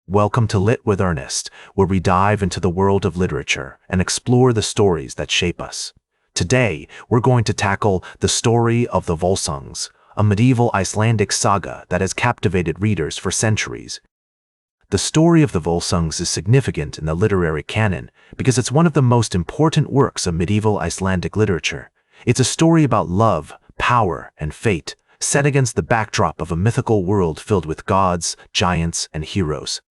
Welcome to Lit with Ernest, where we dive into the world of literature and explore the stories that shape us. Today, we're going to tackle the story of the Volsungs, a medieval Icelandic saga that has captivated readers for centuries. The story of the Volsungs is significant in the literary canon because it's one of the most important works of medieval Icelandic literature. It's a story about love, power, and fate, set against the backdrop of a mythical world filled with gods, giants, and heroes.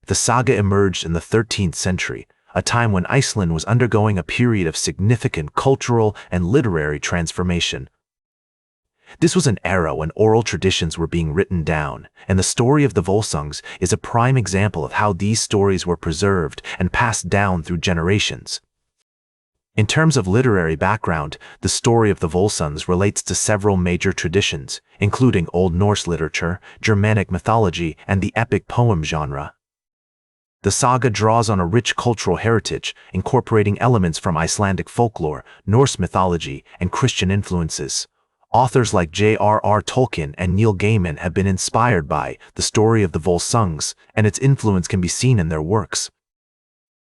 The saga emerged in the 13th century, a time when Iceland was undergoing a period of significant cultural and literary transformation. This was an era when oral traditions were being written down, and the story of the Volsungs is a prime example of how these stories were preserved and passed down through generations. In terms of literary background, the story of the Volsungs relates to several major traditions, including Old Norse literature, Germanic mythology, and the epic poem genre. The saga draws on a rich cultural heritage, incorporating elements from Icelandic folklore, Norse mythology, and Christian influences. Authors like J.R.R. Tolkien and Neil Gaiman have been inspired by the story of the Volsungs, and its influence can be seen in their works.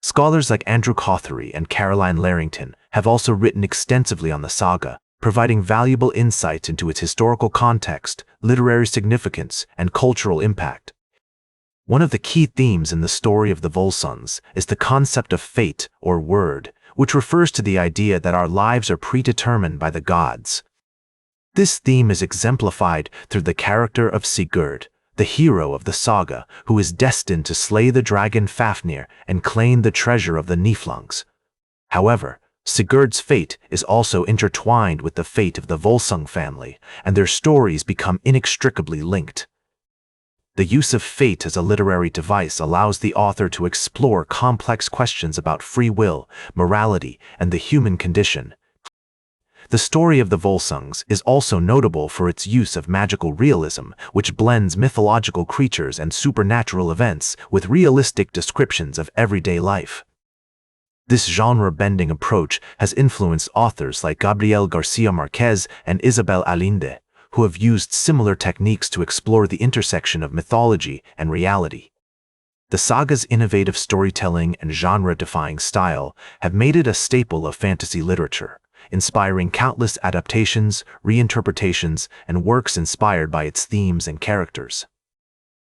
Scholars like Andrew Cothery and Caroline Larrington have also written extensively on the saga, providing valuable insights into its historical context, literary significance, and cultural impact. One of the key themes in the story of the Volsungs is the concept of fate or word, which refers to the idea that our lives are predetermined by the gods. This theme is exemplified through the character of Sigurd, the hero of the saga, who is destined to slay the dragon Fafnir and claim the treasure of the Niflungs. However, Sigurd's fate is also intertwined with the fate of the Volsung family, and their stories become inextricably linked. The use of fate as a literary device allows the author to explore complex questions about free will, morality, and the human condition. The story of the Volsungs is also notable for its use of magical realism, which blends mythological creatures and supernatural events with realistic descriptions of everyday life. This genre-bending approach has influenced authors like Gabriel Garcia Marquez and Isabel Allende, who have used similar techniques to explore the intersection of mythology and reality. The saga's innovative storytelling and genre-defying style have made it a staple of fantasy literature, inspiring countless adaptations, reinterpretations, and works inspired by its themes and characters.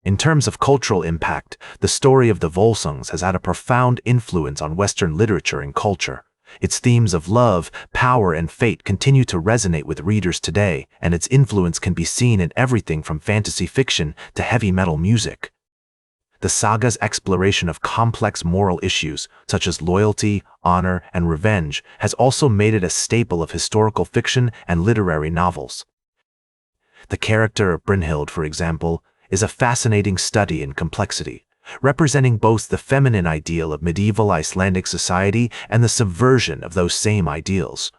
In terms of cultural impact, the story of the Volsungs has had a profound influence on Western literature and culture. Its themes of love, power, and fate continue to resonate with readers today, and its influence can be seen in everything from fantasy fiction to heavy metal music. The saga's exploration of complex moral issues, such as loyalty, honor, and revenge, has also made it a staple of historical fiction and literary novels. The character of Brynhild, for example, is a fascinating study in complexity, representing both the feminine ideal of medieval Icelandic society and the subversion of those same ideals.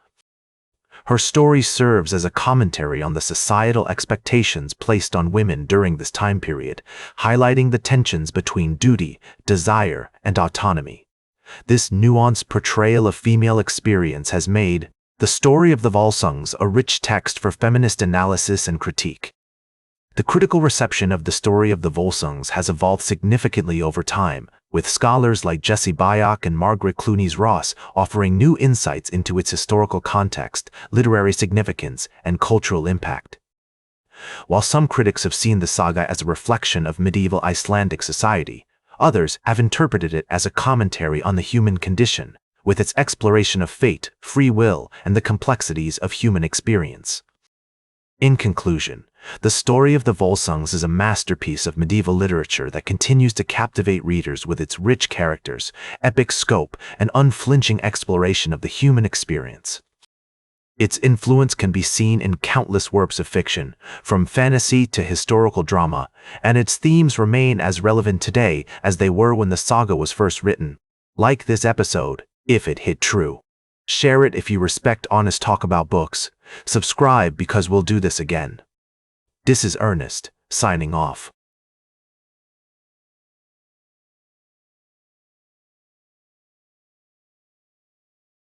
Her story serves as a commentary on the societal expectations placed on women during this time period, highlighting the tensions between duty, desire, and autonomy. This nuanced portrayal of female experience has made the story of the Volsungs a rich text for feminist analysis and critique. The critical reception of the story of the Volsungs has evolved significantly over time, with scholars like Jesse Byock and Margaret Clunies-Ross offering new insights into its historical context, literary significance, and cultural impact. While some critics have seen the saga as a reflection of medieval Icelandic society, others have interpreted it as a commentary on the human condition, with its exploration of fate, free will, and the complexities of human experience. In conclusion, the story of the Volsungs is a masterpiece of medieval literature that continues to captivate readers with its rich characters, epic scope, and unflinching exploration of the human experience. Its influence can be seen in countless works of fiction, from fantasy to historical drama, and its themes remain as relevant today as they were when the saga was first written. Like this episode, if it hit true. Share it if you respect honest talk about books. Subscribe because we'll do this again. This is Ernest, signing off.